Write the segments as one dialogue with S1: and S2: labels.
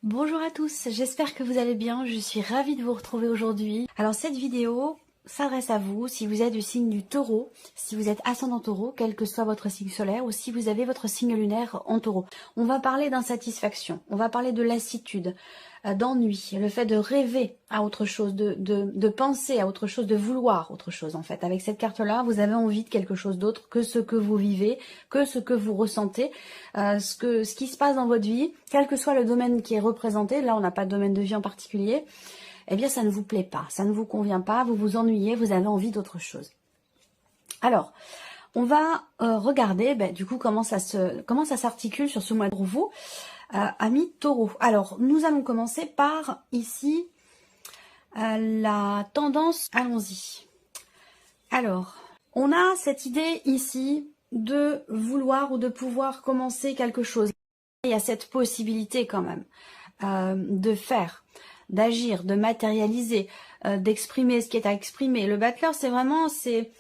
S1: Bonjour à tous, j'espère que vous allez bien, je suis ravie de vous retrouver aujourd'hui. Alors cette vidéo s'adresse à vous si vous êtes du signe du taureau, si vous êtes ascendant taureau, quel que soit votre signe solaire, ou si vous avez votre signe lunaire en taureau. On va parler d'insatisfaction, on va parler de lassitude, d'ennui, le fait de rêver à autre chose, de penser à autre chose, de vouloir autre chose en fait. Avec cette carte-là, vous avez envie de quelque chose d'autre que ce que vous vivez, que ce que vous ressentez, ce qui se passe dans votre vie, quel que soit le domaine qui est représenté. Là, on n'a pas de domaine de vie en particulier. Eh bien, ça ne vous plaît pas, ça ne vous convient pas, vous vous ennuyez, vous avez envie d'autre chose. Alors, on va regarder du coup comment ça s'articule sur ce mois pour vous, amis taureaux. Alors, nous allons commencer par ici la tendance. Allons-y. Alors, on a cette idée ici de vouloir ou de pouvoir commencer quelque chose. Il y a cette possibilité quand même de faire, d'agir, de matérialiser, d'exprimer ce qui est à exprimer. Le battleur, c'est vraiment, c'est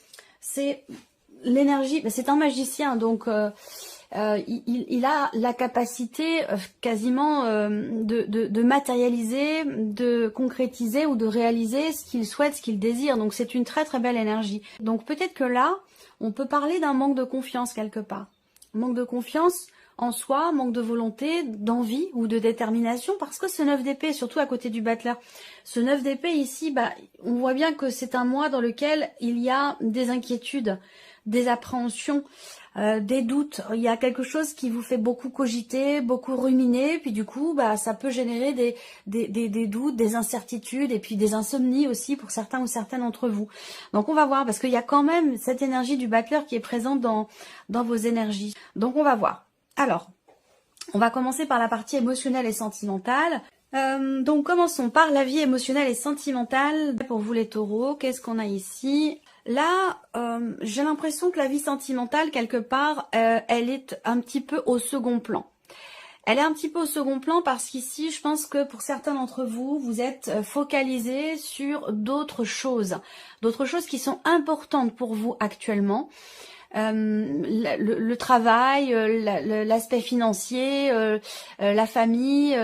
S1: l'énergie, c'est un magicien, donc il a la capacité quasiment de matérialiser, de concrétiser ou de réaliser ce qu'il souhaite, ce qu'il désire. Donc c'est une très très belle énergie. Donc peut-être que là, on peut parler d'un manque de confiance quelque part. Manque de confiance en soi, manque de volonté, d'envie ou de détermination, parce que ce 9 d'épée, surtout à côté du battleur, ce 9 d'épée ici, on voit bien que c'est un mois dans lequel il y a des inquiétudes, des appréhensions, des doutes. Il y a quelque chose qui vous fait beaucoup cogiter, beaucoup ruminer, puis du coup, ça peut générer des doutes, des incertitudes, et puis des insomnies aussi pour certains ou certaines d'entre vous. Donc on va voir, parce qu'il y a quand même cette énergie du battleur qui est présente dans vos énergies. Donc on va voir. Alors, on va commencer par la partie émotionnelle et sentimentale. Donc commençons par la vie émotionnelle et sentimentale. Pour vous les taureaux, qu'est-ce qu'on a ici? Là, j'ai l'impression que la vie sentimentale, quelque part, elle est un petit peu au second plan. Elle est un petit peu au second plan parce qu'ici, je pense que pour certains d'entre vous, vous êtes focalisés sur d'autres choses qui sont importantes pour vous actuellement. Le travail, l'aspect financier, la famille,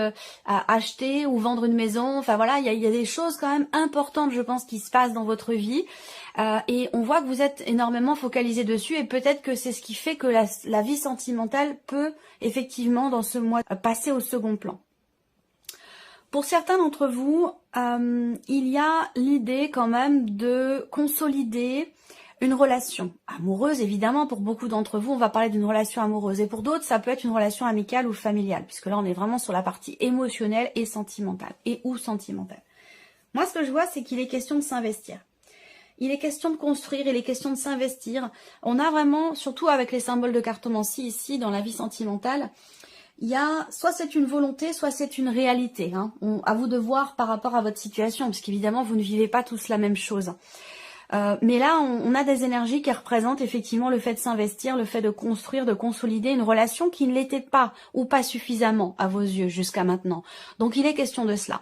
S1: acheter ou vendre une maison, enfin voilà, il y a des choses quand même importantes, je pense, qui se passent dans votre vie, et on voit que vous êtes énormément focalisé dessus, et peut-être que c'est ce qui fait que la vie sentimentale peut effectivement dans ce mois passer au second plan. Pour certains d'entre vous, il y a l'idée quand même de consolider une relation amoureuse, évidemment. Pour beaucoup d'entre vous, on va parler d'une relation amoureuse. Et pour d'autres, ça peut être une relation amicale ou familiale, puisque là, on est vraiment sur la partie émotionnelle et sentimentale, ou sentimentale. Moi, ce que je vois, c'est qu'il est question de s'investir. Il est question de construire, il est question de s'investir. On a vraiment, surtout avec les symboles de cartomancie ici, dans la vie sentimentale, il y a, soit c'est une volonté, soit c'est une réalité. À vous de voir par rapport à votre situation, parce qu'évidemment, vous ne vivez pas tous la même chose. Mais là, on a des énergies qui représentent effectivement le fait de s'investir, le fait de construire, de consolider une relation qui ne l'était pas ou pas suffisamment à vos yeux jusqu'à maintenant. Donc il est question de cela.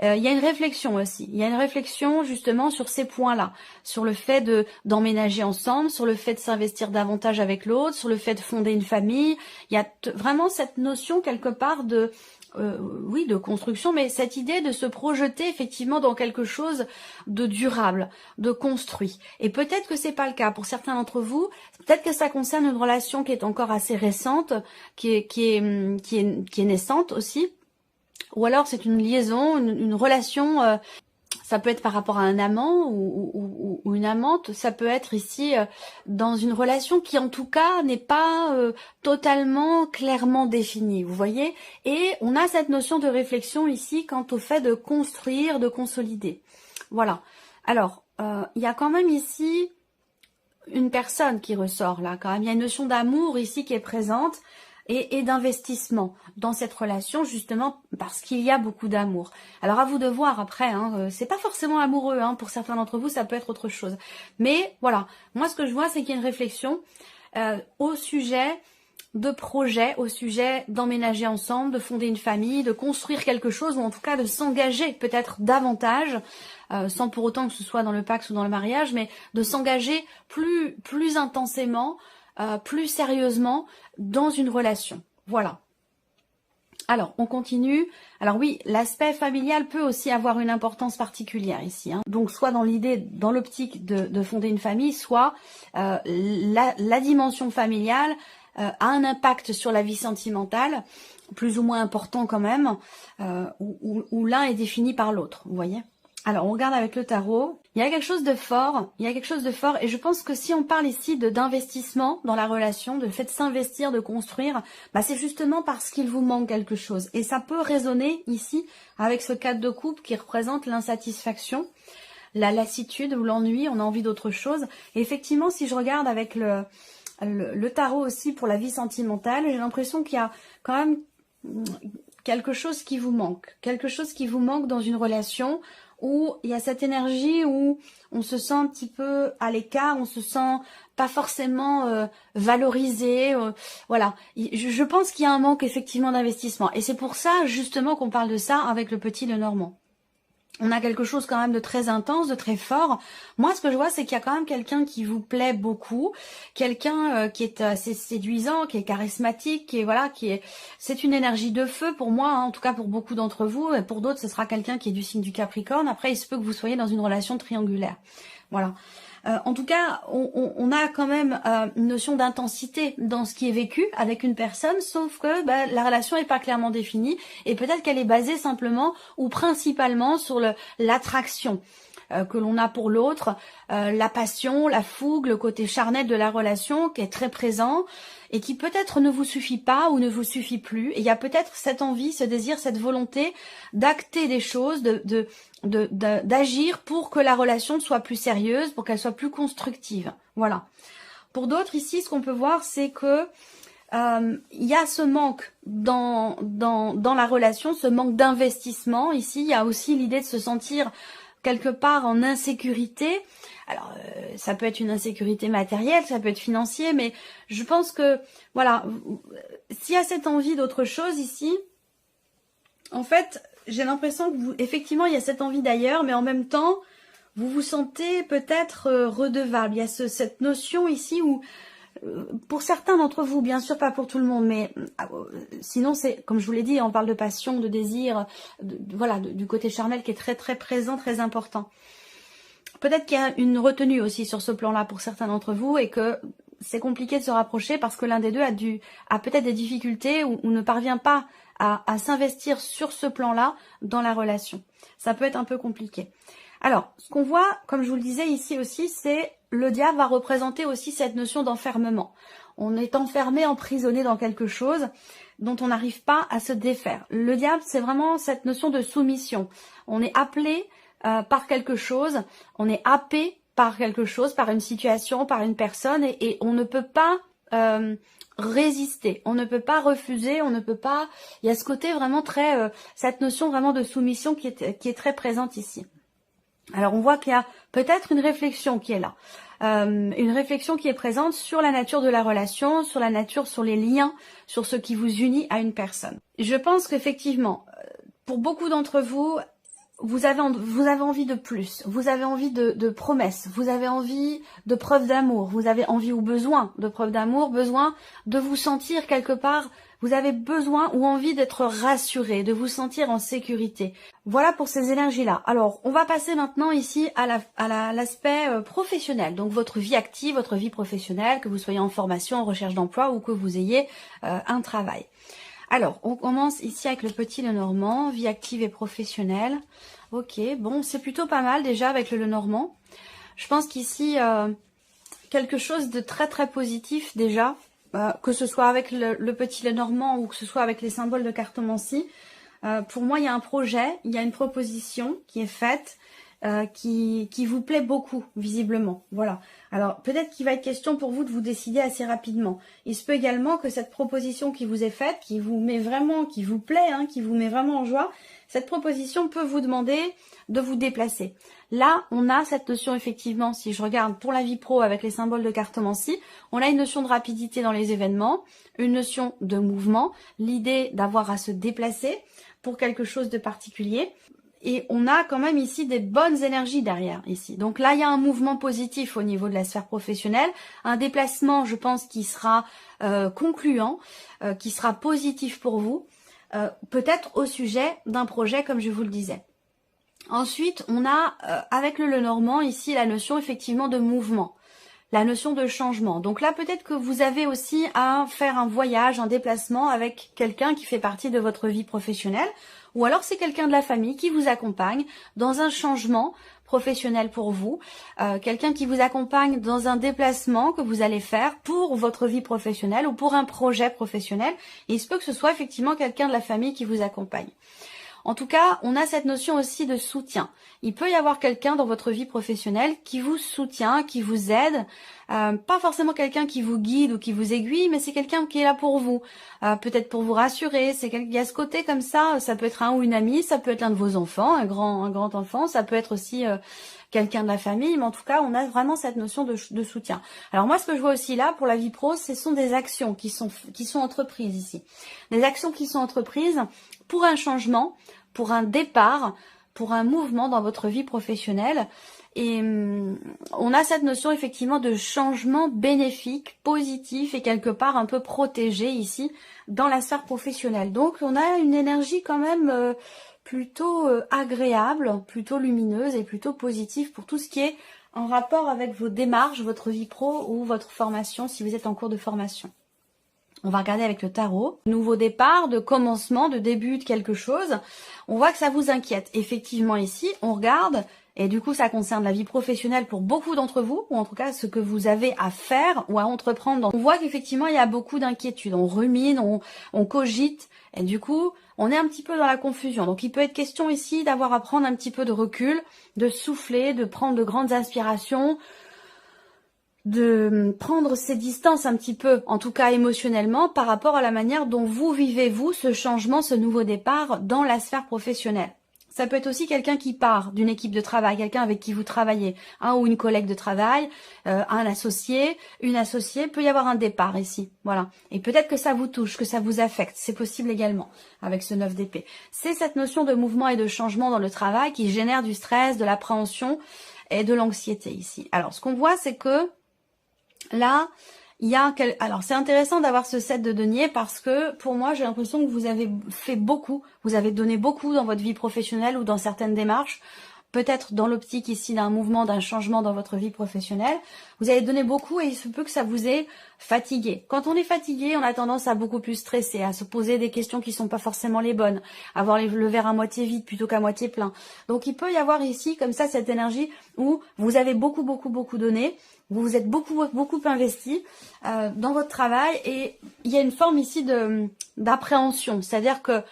S1: Il y a une réflexion aussi. Il y a une réflexion justement sur ces points-là, sur le fait d'emménager ensemble, sur le fait de s'investir davantage avec l'autre, sur le fait de fonder une famille. Il y a vraiment cette notion quelque part de oui, de construction, mais cette idée de se projeter effectivement dans quelque chose de durable, de construit. Et peut-être que c'est pas le cas pour certains d'entre vous. Peut-être que ça concerne une relation qui est encore assez récente, qui est naissante aussi. Ou alors c'est une liaison, une relation. Ça peut être par rapport à un amant ou une amante, ça peut être ici dans une relation qui en tout cas n'est pas totalement clairement définie, vous voyez. Et on a cette notion de réflexion ici quant au fait de construire, de consolider. Voilà. Alors, il y a quand même ici une personne qui ressort là quand même. Il y a une notion d'amour ici qui est présente. Et d'investissement dans cette relation, justement parce qu'il y a beaucoup d'amour. Alors à vous de voir après, c'est pas forcément amoureux, pour certains d'entre vous ça peut être autre chose. Mais voilà, moi ce que je vois c'est qu'il y a une réflexion au sujet de projet, au sujet d'emménager ensemble, de fonder une famille, de construire quelque chose, ou en tout cas de s'engager peut-être davantage, sans pour autant que ce soit dans le Pacs ou dans le mariage, mais de s'engager plus intensément, plus sérieusement dans une relation. Voilà. Alors, on continue. Alors oui, l'aspect familial peut aussi avoir une importance particulière ici, hein. Donc, soit dans l'idée, dans l'optique de fonder une famille, soit la dimension familiale a un impact sur la vie sentimentale, plus ou moins important quand même, où l'un est défini par l'autre, vous voyez. Alors, on regarde avec le tarot. Il y a quelque chose de fort, et je pense que si on parle ici d'investissement dans la relation, de fait de s'investir, de construire, bah c'est justement parce qu'il vous manque quelque chose. Et ça peut résonner ici avec ce cadre de coupe qui représente l'insatisfaction, la lassitude ou l'ennui, on a envie d'autre chose. Et effectivement, si je regarde avec le tarot aussi pour la vie sentimentale, j'ai l'impression qu'il y a quand même quelque chose qui vous manque dans une relation, où il y a cette énergie où on se sent un petit peu à l'écart, on se sent pas forcément valorisé, voilà. Je pense qu'il y a un manque effectivement d'investissement, et c'est pour ça justement qu'on parle de ça avec le petit Lenormand. On a quelque chose quand même de très intense, de très fort. Moi, ce que je vois, c'est qu'il y a quand même quelqu'un qui vous plaît beaucoup, quelqu'un qui est assez séduisant, qui est charismatique, qui est voilà, c'est une énergie de feu pour moi, hein, en tout cas pour beaucoup d'entre vous, et pour d'autres, ce sera quelqu'un qui est du signe du Capricorne. Après, il se peut que vous soyez dans une relation triangulaire, voilà. En tout cas, on a quand même une notion d'intensité dans ce qui est vécu avec une personne, sauf que la relation n'est pas clairement définie, et peut-être qu'elle est basée simplement ou principalement sur l'attraction que l'on a pour l'autre, la passion, la fougue, le côté charnel de la relation qui est très présent et qui peut-être ne vous suffit pas ou ne vous suffit plus. Et il y a peut-être cette envie, ce désir, cette volonté d'acter des choses, d'agir pour que la relation soit plus sérieuse, pour qu'elle soit plus constructive. Voilà. Pour d'autres ici, ce qu'on peut voir, c'est que il y a ce manque dans la relation, ce manque d'investissement. Ici, il y a aussi l'idée de se sentir quelque part en insécurité. Alors, ça peut être une insécurité matérielle, ça peut être financier, mais je pense que, voilà, s'il y a cette envie d'autre chose ici, en fait, j'ai l'impression que effectivement, il y a cette envie d'ailleurs, mais en même temps, vous vous sentez peut-être redevable. Il y a cette notion ici où, pour certains d'entre vous, bien sûr pas pour tout le monde, mais sinon c'est, comme je vous l'ai dit, on parle de passion, de désir, voilà, du côté charnel qui est très très présent, très important. Peut-être qu'il y a une retenue aussi sur ce plan-là pour certains d'entre vous, et que c'est compliqué de se rapprocher parce que l'un des deux a peut-être des difficultés ou ne parvient pas à s'investir sur ce plan-là dans la relation. Ça peut être un peu compliqué. Alors, ce qu'on voit, comme je vous le disais ici aussi, c'est le diable va représenter aussi cette notion d'enfermement. On est enfermé, emprisonné dans quelque chose dont on n'arrive pas à se défaire. Le diable, c'est vraiment cette notion de soumission. On est appelé par quelque chose, on est happé par quelque chose, par une situation, par une personne, et on ne peut pas résister, on ne peut pas refuser, on ne peut pas... Il y a ce côté vraiment très... cette notion vraiment de soumission qui est très présente ici. Alors on voit qu'il y a peut-être une réflexion qui est là, une réflexion qui est présente sur la nature de la relation, sur la nature, sur les liens, sur ce qui vous unit à une personne. Je pense qu'effectivement, pour beaucoup d'entre vous, vous avez envie de plus, vous avez envie de promesses, vous avez envie de preuves d'amour, vous avez envie ou besoin de preuves d'amour, besoin de vous sentir quelque part, vous avez besoin ou envie d'être rassuré, de vous sentir en sécurité. Voilà pour ces énergies-là. Alors, on va passer maintenant ici à l'aspect professionnel, donc votre vie active, votre vie professionnelle, que vous soyez en formation, en recherche d'emploi ou que vous ayez un travail. Alors, on commence ici avec le petit Lenormand, vie active et professionnelle. Ok, bon, c'est plutôt pas mal déjà avec le Lenormand. Je pense qu'ici, quelque chose de très très positif déjà, que ce soit avec le petit Lenormand ou que ce soit avec les symboles de cartomancie. Pour moi, il y a un projet, il y a une proposition qui est faite, qui vous plaît beaucoup, visiblement. Voilà. Alors, peut-être qu'il va être question pour vous de vous décider assez rapidement. Il se peut également que cette proposition qui vous est faite, qui vous met vraiment, qui vous plaît, hein, qui vous met vraiment en joie, cette proposition peut vous demander de vous déplacer. Là, on a cette notion, effectivement, si je regarde pour la vie pro avec les symboles de cartomancie, on a une notion de rapidité dans les événements, une notion de mouvement, l'idée d'avoir à se déplacer pour quelque chose de particulier. Et on a quand même ici des bonnes énergies derrière, ici. Donc là, il y a un mouvement positif au niveau de la sphère professionnelle, un déplacement, je pense, qui sera concluant, qui sera positif pour vous. peut-être au sujet d'un projet comme je vous le disais. Ensuite, on a avec le Lenormand ici la notion effectivement de mouvement, la notion de changement. Donc là, peut-être que vous avez aussi à faire un voyage, un déplacement avec quelqu'un qui fait partie de votre vie professionnelle, ou alors c'est quelqu'un de la famille qui vous accompagne dans un changement professionnel pour vous, quelqu'un qui vous accompagne dans un déplacement que vous allez faire pour votre vie professionnelle ou pour un projet professionnel. Et il se peut que ce soit effectivement quelqu'un de la famille qui vous accompagne. En tout cas, on a cette notion aussi de soutien. Il peut y avoir quelqu'un dans votre vie professionnelle qui vous soutient, qui vous aide. Pas forcément quelqu'un qui vous guide ou qui vous aiguille, mais c'est quelqu'un qui est là pour vous. Peut-être pour vous rassurer. Il y a ce côté comme ça peut être un ou une amie, ça peut être l'un de vos enfants, un grand enfant, ça peut être aussi quelqu'un de la famille, mais en tout cas, on a vraiment cette notion de soutien. Alors moi, ce que je vois aussi là, pour la vie pro, ce sont des actions qui sont entreprises ici. Des actions qui sont entreprises pour un changement, pour un départ, pour un mouvement dans votre vie professionnelle. Et on a cette notion effectivement de changement bénéfique, positif et quelque part un peu protégé ici dans la sphère professionnelle. Donc on a une énergie quand même plutôt agréable, plutôt lumineuse et plutôt positive pour tout ce qui est en rapport avec vos démarches, votre vie pro ou votre formation si vous êtes en cours de formation. On va regarder avec le tarot. Nouveau départ, de commencement, de début de quelque chose. On voit que ça vous inquiète. Effectivement ici, on regarde, et du coup ça concerne la vie professionnelle pour beaucoup d'entre vous, ou en tout cas ce que vous avez à faire ou à entreprendre. On voit qu'effectivement il y a beaucoup d'inquiétudes. On rumine, on cogite, et du coup on est un petit peu dans la confusion. Donc il peut être question ici d'avoir à prendre un petit peu de recul, de souffler, de prendre de grandes inspirations, de prendre ces distances un petit peu, en tout cas émotionnellement, par rapport à la manière dont vous vivez, vous, ce changement, ce nouveau départ dans la sphère professionnelle. Ça peut être aussi quelqu'un qui part d'une équipe de travail, quelqu'un avec qui vous travaillez, un ou une collègue de travail, un associé, une associée, peut y avoir un départ ici, voilà. Et peut-être que ça vous touche, que ça vous affecte, c'est possible également avec ce 9 d'épée. C'est cette notion de mouvement et de changement dans le travail qui génère du stress, de l'appréhension et de l'anxiété ici. Alors, ce qu'on voit, c'est que là, alors c'est intéressant d'avoir ce 7 de denier parce que pour moi j'ai l'impression que vous avez fait beaucoup, vous avez donné beaucoup dans votre vie professionnelle ou dans certaines démarches, peut-être dans l'optique ici d'un mouvement, d'un changement dans votre vie professionnelle. Vous avez donné beaucoup et il se peut que ça vous ait fatigué. Quand on est fatigué, on a tendance à beaucoup plus stresser, à se poser des questions qui sont pas forcément les bonnes, avoir le verre à moitié vide plutôt qu'à moitié plein. Donc il peut y avoir ici comme ça cette énergie où vous avez beaucoup donné, vous vous êtes beaucoup investi dans votre travail et il y a une forme ici d'appréhension, c'est-à-dire que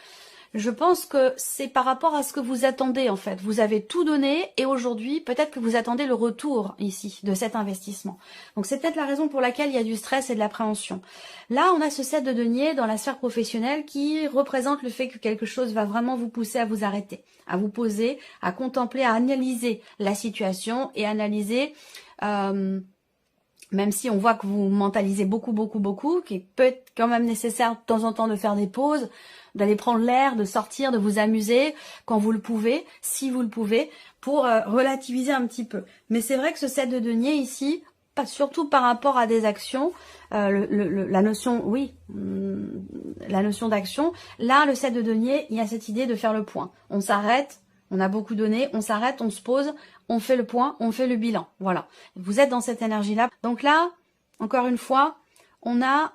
S1: je pense que c'est par rapport à ce que vous attendez en fait. Vous avez tout donné et aujourd'hui, peut-être que vous attendez le retour ici de cet investissement. Donc c'est peut-être la raison pour laquelle il y a du stress et de l'appréhension. Là, on a ce 7 de denier dans la sphère professionnelle qui représente le fait que quelque chose va vraiment vous pousser à vous arrêter, à vous poser, à contempler, à analyser la situation et analyser... même si on voit que vous mentalisez beaucoup, qu'il peut être quand même nécessaire de temps en temps de faire des pauses, d'aller prendre l'air, de sortir, de vous amuser quand vous le pouvez, si vous le pouvez, pour relativiser un petit peu. Mais c'est vrai que ce 7 de denier ici, surtout par rapport à des actions, la notion, oui, la notion d'action, là, le 7 de denier, il y a cette idée de faire le point. On s'arrête. On a beaucoup donné, on s'arrête, on se pose, on fait le point, on fait le bilan. Voilà. Vous êtes dans cette énergie-là. Donc là, encore une fois, on a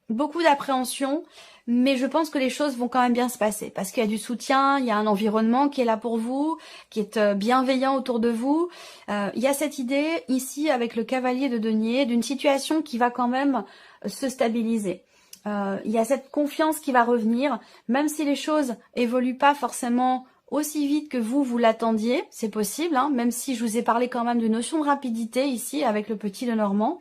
S1: beaucoup d'appréhension, mais je pense que les choses vont quand même bien se passer parce qu'il y a du soutien, il y a un environnement qui est là pour vous, qui est bienveillant autour de vous. Il y a cette idée ici avec le cavalier de denier d'une situation qui va quand même se stabiliser. Il y a cette confiance qui va revenir, même si les choses évoluent pas forcément aussi vite que vous l'attendiez, c'est possible, hein, même si je vous ai parlé quand même de notion de rapidité ici avec le petit Lenormand.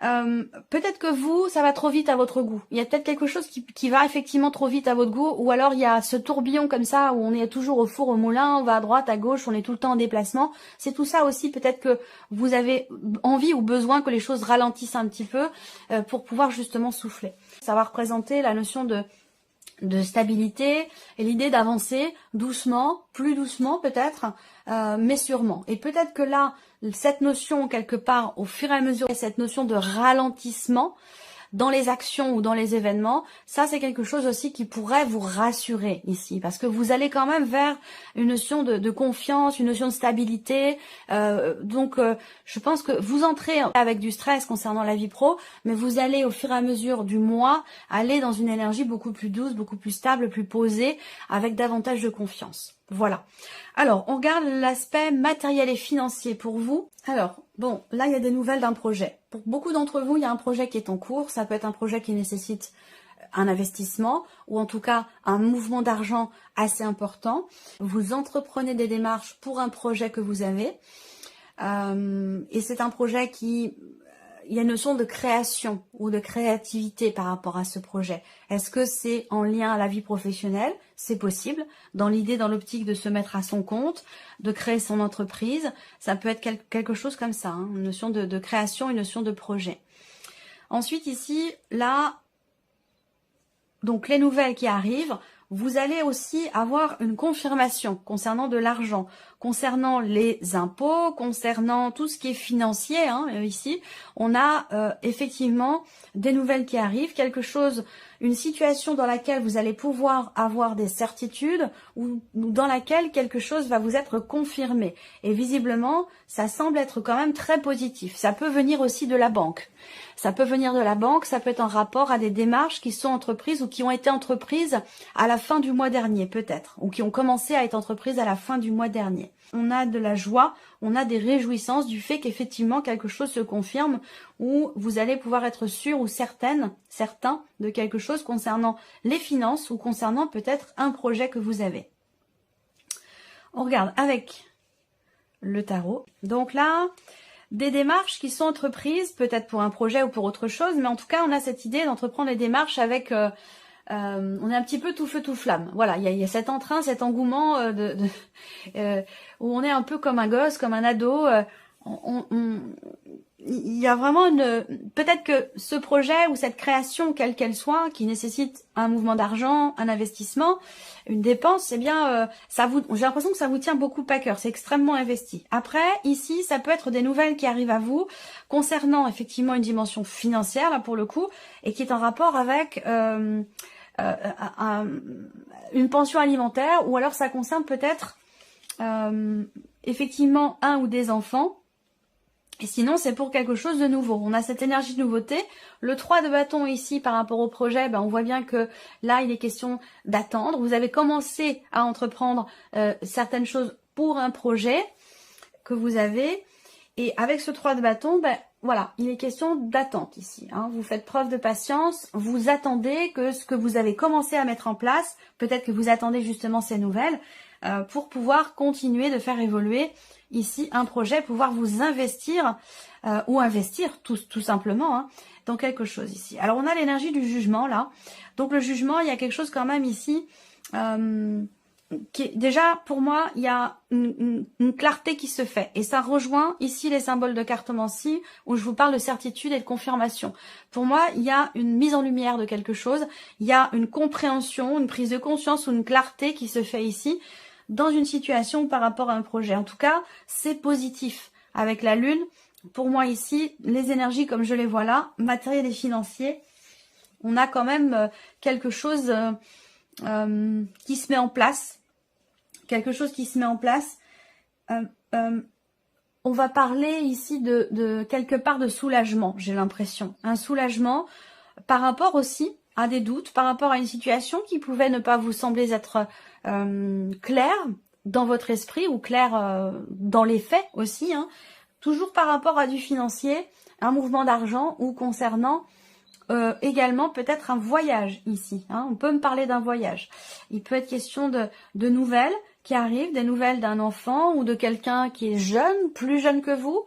S1: Peut-être que vous, ça va trop vite à votre goût. Il y a peut-être quelque chose qui va effectivement trop vite à votre goût, ou alors il y a ce tourbillon comme ça où on est toujours au four au moulin, on va à droite, à gauche, on est tout le temps en déplacement. C'est tout ça aussi, peut-être que vous avez envie ou besoin que les choses ralentissent un petit peu pour pouvoir justement souffler. Ça va représenter la notion de stabilité et l'idée d'avancer doucement, plus doucement peut-être, mais sûrement. Et peut-être que là, cette notion quelque part, au fur et à mesure, cette notion de ralentissement, dans les actions ou dans les événements, ça c'est quelque chose aussi qui pourrait vous rassurer ici, parce que vous allez quand même vers une notion de confiance, une notion de stabilité. Je pense que vous entrez avec du stress concernant la vie pro, mais vous allez au fur et à mesure du mois aller dans une énergie beaucoup plus douce, beaucoup plus stable, plus posée, avec davantage de confiance. Voilà. Alors, on regarde l'aspect matériel et financier pour vous. Alors, bon, là, il y a des nouvelles d'un projet. Pour beaucoup d'entre vous, il y a un projet qui est en cours. Ça peut être un projet qui nécessite un investissement ou en tout cas un mouvement d'argent assez important. Vous entreprenez des démarches pour un projet que vous avez. Et c'est un projet qui... Il y a une notion de création ou de créativité par rapport à ce projet. Est-ce que c'est en lien à la vie professionnelle? C'est possible. Dans l'idée, dans l'optique de se mettre à son compte, de créer son entreprise, ça peut être quelque chose comme ça, hein, une notion de création, une notion de projet. Ensuite ici, là, donc les nouvelles qui arrivent, vous allez aussi avoir une confirmation concernant de l'argent, concernant les impôts, concernant tout ce qui est financier. Hein, ici, on a effectivement des nouvelles qui arrivent, quelque chose, une situation dans laquelle vous allez pouvoir avoir des certitudes ou dans laquelle quelque chose va vous être confirmé. Et visiblement, ça semble être quand même très positif. Ça peut venir aussi de la banque. Ça peut venir de la banque, ça peut être en rapport à des démarches qui sont entreprises ou qui ont été entreprises à la fin du mois dernier peut-être, ou qui ont commencé à être entreprises à la fin du mois dernier. On a de la joie, on a des réjouissances du fait qu'effectivement quelque chose se confirme ou vous allez pouvoir être sûr ou certains de quelque chose concernant les finances ou concernant peut-être un projet que vous avez. On regarde avec le tarot. Donc là, des démarches qui sont entreprises, peut-être pour un projet ou pour autre chose, mais en tout cas, on a cette idée d'entreprendre les démarches avec... on est un petit peu tout feu tout flamme. Voilà, il y a cet entrain, cet engouement où on est un peu comme un gosse, comme un ado. Il y a vraiment peut-être que ce projet ou cette création, quelle qu'elle soit, qui nécessite un mouvement d'argent, un investissement, une dépense, eh bien, j'ai l'impression que ça vous tient beaucoup à cœur. C'est extrêmement investi. Après, ici, ça peut être des nouvelles qui arrivent à vous concernant effectivement une dimension financière, là pour le coup, et qui est en rapport avec une pension alimentaire, ou alors ça concerne peut-être effectivement un ou des enfants. Et sinon, c'est pour quelque chose de nouveau. On a cette énergie de nouveauté. Le 3 de bâton ici, par rapport au projet, ben, on voit bien que là, il est question d'attendre. Vous avez commencé à entreprendre certaines choses pour un projet que vous avez. Et avec ce 3 de bâton, ben, voilà, il est question d'attente ici. Hein. Vous faites preuve de patience. Vous attendez que ce que vous avez commencé à mettre en place, peut-être que vous attendez justement ces nouvelles, pour pouvoir continuer de faire évoluer ici un projet, pouvoir vous investir ou investir tout simplement hein, dans quelque chose ici. Alors on a l'énergie du jugement là. Donc le jugement, il y a quelque chose quand même ici qui est, déjà pour moi, il y a une clarté qui se fait. Et ça rejoint ici les symboles de cartomancie où je vous parle de certitude et de confirmation. Pour moi, il y a une mise en lumière de quelque chose. Il y a une compréhension, une prise de conscience ou une clarté qui se fait ici dans une situation par rapport à un projet. En tout cas, c'est positif. Avec la Lune, pour moi ici, les énergies comme je les vois là, matériel et financier, on a quand même quelque chose qui se met en place. Quelque chose qui se met en place. On va parler ici de quelque part de soulagement, j'ai l'impression. Un soulagement par rapport aussi à des doutes, par rapport à une situation qui pouvait ne pas vous sembler être clair dans votre esprit ou clair dans les faits aussi, hein. Toujours par rapport à du financier, un mouvement d'argent ou concernant également peut-être un voyage ici, hein. On peut me parler d'un voyage. Il peut être question de nouvelles qui arrivent, des nouvelles d'un enfant ou de quelqu'un qui est jeune, plus jeune que vous,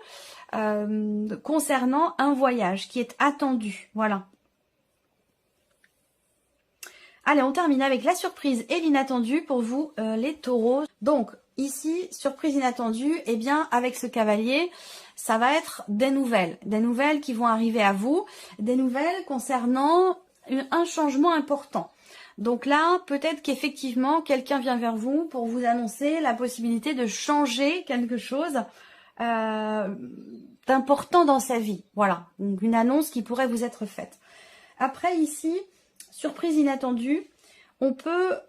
S1: concernant un voyage qui est attendu, voilà. Allez, on termine avec la surprise et l'inattendu pour vous, les taureaux. Donc, ici, surprise inattendue, eh bien, avec ce cavalier, ça va être des nouvelles qui vont arriver à vous, des nouvelles concernant un changement important. Donc là, peut-être qu'effectivement, quelqu'un vient vers vous pour vous annoncer la possibilité de changer quelque chose d'important dans sa vie. Voilà, donc une annonce qui pourrait vous être faite. Après ici, surprise inattendue, on peut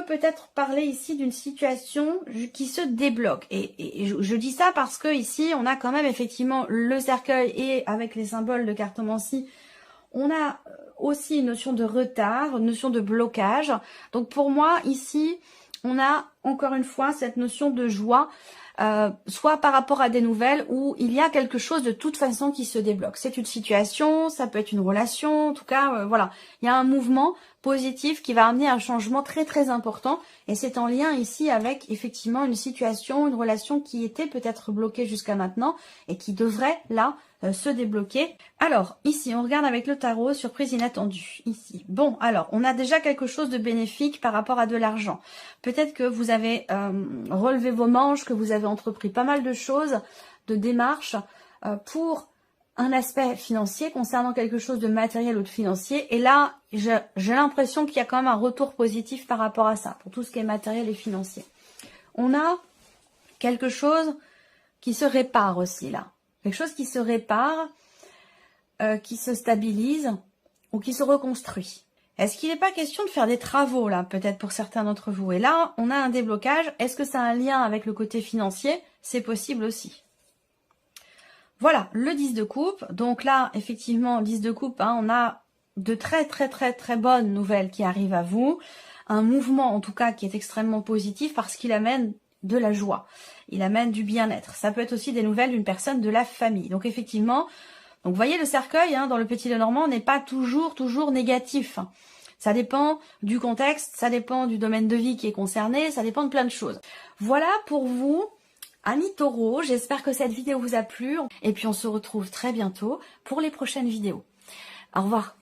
S1: peut-être parler ici d'une situation qui se débloque. Et je dis ça parce que ici, on a quand même effectivement le cercueil et avec les symboles de cartomancie, on a aussi une notion de retard, une notion de blocage. Donc pour moi, ici, on a encore une fois cette notion de joie, soit par rapport à des nouvelles où il y a quelque chose de toute façon qui se débloque. C'est une situation, ça peut être une relation, en tout cas, voilà. Il y a un mouvement positif qui va amener un changement très très important et c'est en lien ici avec effectivement une situation, une relation qui était peut-être bloquée jusqu'à maintenant et qui devrait là se débloquer. Alors ici on regarde avec le tarot, surprise inattendue ici. Bon, alors on a déjà quelque chose de bénéfique par rapport à de l'argent. Peut-être que vous avez relevé vos manches, que vous avez entrepris pas mal de choses, de démarches pour un aspect financier concernant quelque chose de matériel ou de financier. Et là, j'ai l'impression qu'il y a quand même un retour positif par rapport à ça, pour tout ce qui est matériel et financier. On a quelque chose qui se répare aussi là. Quelque chose qui se répare, qui se stabilise ou qui se reconstruit. Est-ce qu'il n'est pas question de faire des travaux là, peut-être pour certains d'entre vous? Et là, on a un déblocage. Est-ce que ça a un lien avec le côté financier? C'est possible aussi. Voilà, le 10 de coupe. Donc là, effectivement, 10 de coupe, hein, on a de très bonnes nouvelles qui arrivent à vous. Un mouvement, en tout cas, qui est extrêmement positif parce qu'il amène de la joie. Il amène du bien-être. Ça peut être aussi des nouvelles d'une personne de la famille. Donc effectivement, donc vous voyez le cercueil, hein, dans le Petit Lenormand, n'est pas toujours négatif. Ça dépend du contexte, ça dépend du domaine de vie qui est concerné, ça dépend de plein de choses. Voilà pour vous, amis taureaux, j'espère que cette vidéo vous a plu. Et puis on se retrouve très bientôt pour les prochaines vidéos. Au revoir.